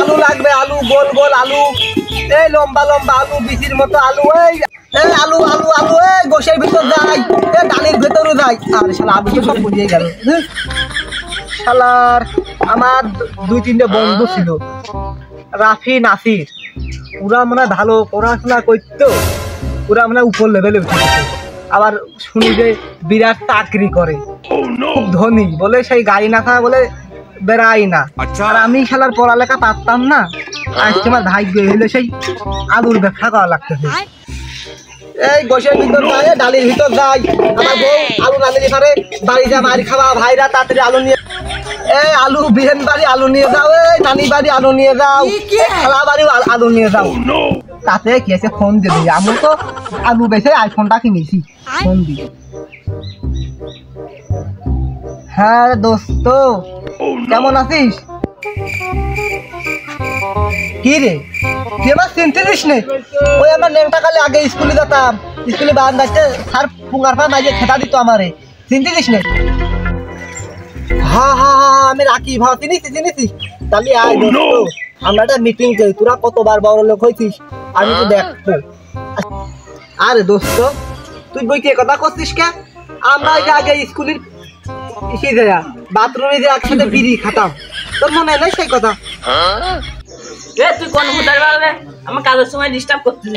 আলু লাগবে, আলু গোল গোল আলু, এই লম্বা লম্বা আলু, বিচির মতো আলু, এই আলু আলু আলু, এই গোশের ভিতর যাই, এই ডালির ভেতরও যাই। আর শালা আলু তো সব পুড়িয়ে গেল। শালার আমার 2-3টে বন্ধু ছিল, রাফি নাসির, ওরা মনে হয় ভালো পড়াশোনা করতো, ওরা মানে উপর লেভেলে উঠে গেছে। আবার শুনি যে বিরাট চাকরি করে, খুব ধনী, বলে সেই গাড়ি না থাকা বলে বেড়াই না। আর আমি শালার পড়ালেখা পারতাম না, আজকে আমার ভাগ্য হইলে সেই আলুর ব্যবসা করা লাগতেছে। এই গোশের ভিতর যাই, ডালির ভিতর যাই, আমার বউ আলু রাঁধুনি পারে, বাড়ি যা মারি খাওয়া ভাইরা তাড়াতাড়ি আলু নিয়ে, এই আলু বিহেন বাড়ি আলু নিয়ে যাও, এই নানি বাড়ি আলু নিয়ে যাও, খালা বাড়ি আলু নিয়ে যাও। তাতে কি আছে, ফোন দিয়ে দিই, আমি তো আলু বেছে আইফোনটা কিনেছি, ফোন দিই। হ্যাঁ দোস্ত, কেমন আছিস? কি রে তুই আমার চিনতিস নে? ওই আমার নেংটা কালে আগে স্কুলে যেতাম, স্কুলে বাদ যাচ্ছে স্যার পুঙ্গার পা মাইজে খেতা দিত আমারে, চিনতিস নে? হ্যাঁ হ্যাঁ হ্যাঁ, আমি রাখি ভাও, চিনিছি। তাহলে আয় দোস্ত, আমরা একটা মিটিং করি, তোরা কতবার বড় লোক হয়েছিস আমি তো দেখবো। আরে দোস্ত, তুই বইতে কথা করছিস কে? আমরা আগে স্কুলের এসে যায় বাথরুমে যে একসাথে বিড়ি খাতাম, তোর মনে নেই সেই কথা? তুই কোন হুদার বাবরে আমার কাজের সময় ডিস্টার্ব করছিস?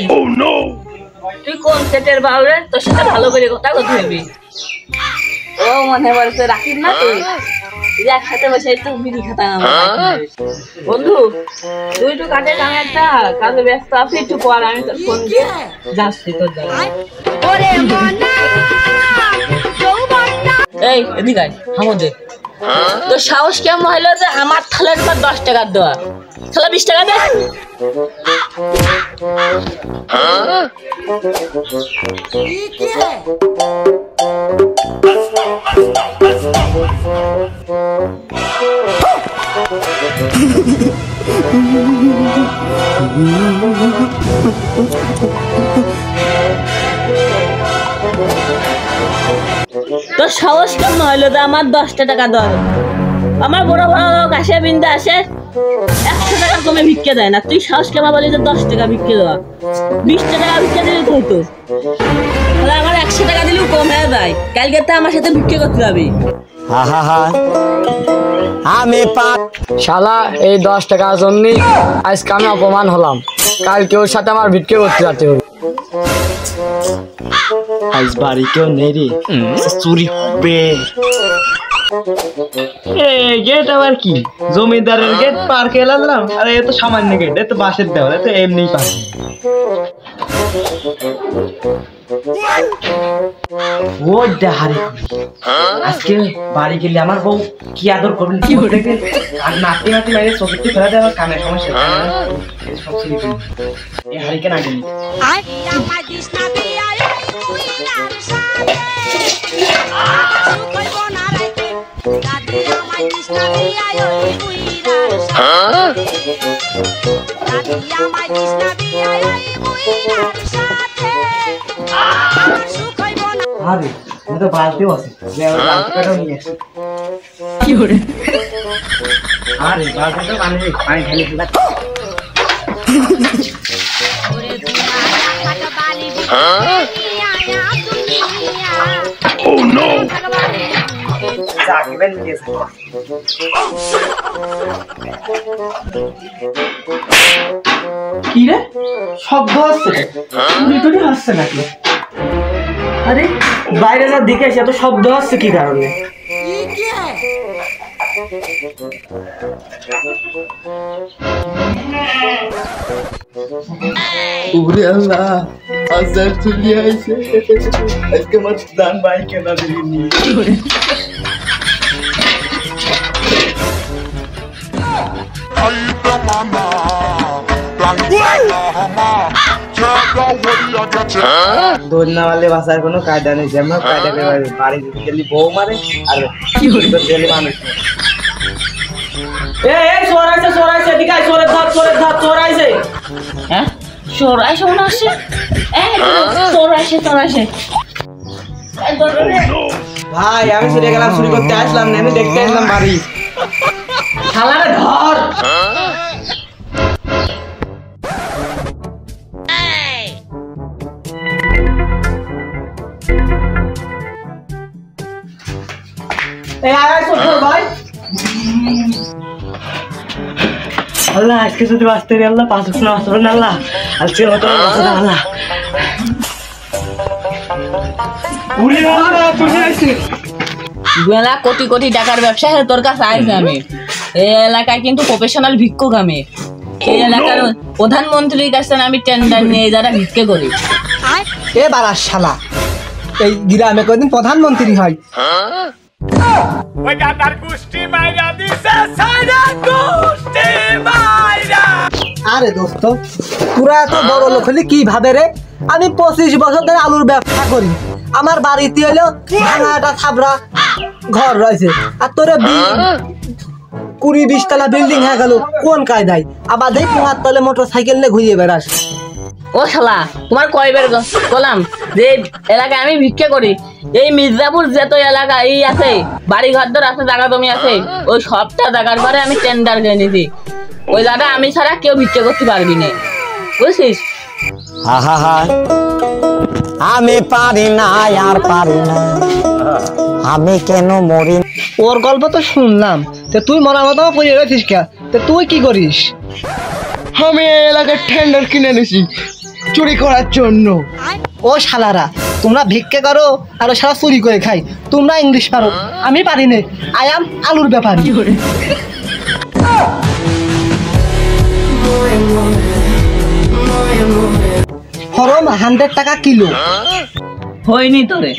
তুই কোন সেটের বাবরে? তোর সাথে ভালো করে কথা বলতে হবে। ও মনে বলছে রাখিস না তুই, একসাথে বসে একটু বিড়ি খাতাম। বন্ধু তুই একটু কাজে কামে একটা কাজে ব্যস্ত আছি, একটু পর আমি তোর ফোন দিয়ে যাচ্ছি তোর জায়গায়। এই এদিকে আয়, হামদে তোর সাহস কেমন হইলো যে আমার থালের পর 10 টাকা দেওয়া? থালা 20 টাকা দে। তোর সাহস কেমন হইলো যে আমার 10 টাকা দেওয়া? আমার বড় বড় লোক আসে, বিন্দা আসে 100 টাকা কমে ভিক্ষে দেয় না, তুই সাহস কেমন বলি যে 10 টাকা ভিক্ষে দেওয়া? 20 টাকা ভিক্ষে দিলে তো হতো, তাহলে আমার 100 টাকা দিলেও কম হয়ে যায়। কালকে তো আমার সাথে ভিক্ষে করতে যাবি। আমি শালা এই 10 টাকার জন্য আজকে আমি অপমান হলাম, কালকে ওর সাথে আমার ভিক্ষে করতে যেতে হবে। আজ বাড়ি কেউ নেই রে, চুরি হবে। গেট আবার কি জমিদারের গেট পার করে এলাম? আরে এ তো সামান্য গেট, এ তো বাঁশের দেওয়াল, এ তো এমনি পার। ও দেহারে আজকে বাড়ি গেলে আমার বউ কি আদর করবেন, কি দেখে আর নাতি নাতি মাইরে চোখে ফেলা দেয়, আমার কানের সমস্যা সব ছেড়ে দিন। এই হারিকে না গেলি আরে আমি তো বালতিও আছে, বালতিটাও নিয়ে আসি। কি করে? আরে বালতিটা পানি ঢেলে ফেলা। Oh no! কি রে শব্দ হচ্ছে, চুরি টুরি হচ্ছে নাকি? আরে বাইরে যা দিকে এত শব্দ হচ্ছে কি কারণে? ওরে আল্লাহ, আজার চুরি আইছে, আজকে আমার দান ভাই কেনা দিইনি। দোলনা वाले বাসার কোনো কায়দা নেই, যেমন কায়দা করে বাড়ি গেলি বউ মারে আর কি হইতো গেলি মানুষ। এই সরাইছে এদিকে আয়, চোরের ধাপ সরাইছে। হ্যাঁ সরাইছে মনে আসছে, সরাইছে ভাই আমি চলে গেলাম, চুরি করতে আসলাম না, আমি দেখতে আসলাম বাড়ি। শালারে ধর আল্লাহ আজকে যদি বাঁচতে রে আল্লাহ 5 বছর বাঁচতে পারেন আল্লাহ আজকে মতো বাঁচতে দাও আল্লাহ উড়ে আল্লাহ তুমি আইছিস বেলা কোটি কোটি টাকার ব্যবসা তোর কাছে আইছে আমি এই এলাকায় কিন্তু প্রফেশনাল ভিক্ষুক আমি এই এলাকার প্রধানমন্ত্রীর কাছে আমি টেন্ডার নিয়ে যারা ভিক্ষে করি এ বাড়ার শালা এই গ্রামে কদিন প্রধানমন্ত্রী হয় আরে দোস্ত তোরা এত বড় লোক হলে কি ভাবে রে আমি 25 বছর ধরে আলুর ব্যবসা করি আমার বাড়িতে হলো ভাঙা একটা থাবড়া ঘর রয়েছে আর তোরা 20-20 তলা বিল্ডিং হয়ে গেল কোন কায়দায় আবার দেখ তোমার তলে মোটরসাইকেল নিয়ে ঘুরিয়ে বেড়াস ও শালা তোমার কয়বার বললাম যে এলাকায় আমি ভিক্ষে করি এই মির্জাপুর যত এলাকা এই আছে বাড়ি ঘর দর আছে জায়গা জমি আছে ওই সবটা জায়গার পরে আমি টেন্ডার দিয়ে নিছি ওই জায়গা আমি ছাড়া কেউ ভিক্ষে করতে পারবি না বুঝছিস আমি পারি না আর পারি না আমি কেন মরি ওর গল্প তো শুনলাম তো তুই মরার মতো পড়ে রয়েছিস কে তো তুই কি করিস আমি এই এলাকার টেন্ডার কিনে নিছি চুরি করার জন্য ও শালারা তোমরা ভিক্ষে করো আর ও শালা চুরি করে খাই তোমরা ইংলিশ পারো আমি পারি না আই এম আলুর ব্যাপারী হরম 100 টাকা কিলো হয়নি তোরে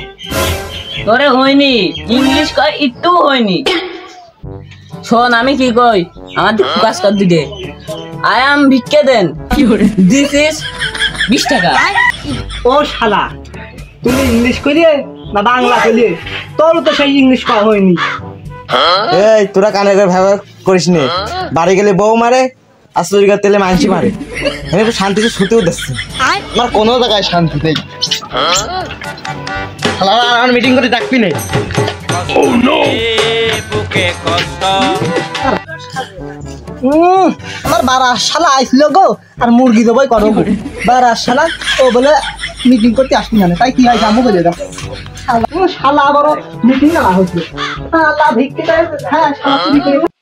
তোরে হয়নি ইংলিশ কয় একটু হয়নি শোন আমি কি কই আমার কাজ কর দিতে আই এম ভিক্ষে দেন দিস ইজ 20 টাকা ও শালা তুমি ইংলিশ কইলে না বাংলা কইলে তোর তো সেই ইংলিশ করা হয়নি এই তোরা কানে করে ব্যবহার করিস নে বাড়ি গেলে বউ মারে আর চুরি করতে গেলে মানসি মারে আমি একটু শান্তিতে শুতেও দিচ্ছি আমার কোনো জায়গায় শান্তি নেই আর মিটিং করে ডাকবি না আমার বারার শালা আইছিল গো আর মুরগি দেবই করো বারার শালা ও বলে মিটিং করতে আসবি না তাই কি হয় জামু বলে দাও শালা আবারও মিটিং না হচ্ছে আল্লাহ ভিক্ষে হ্যাঁ শালা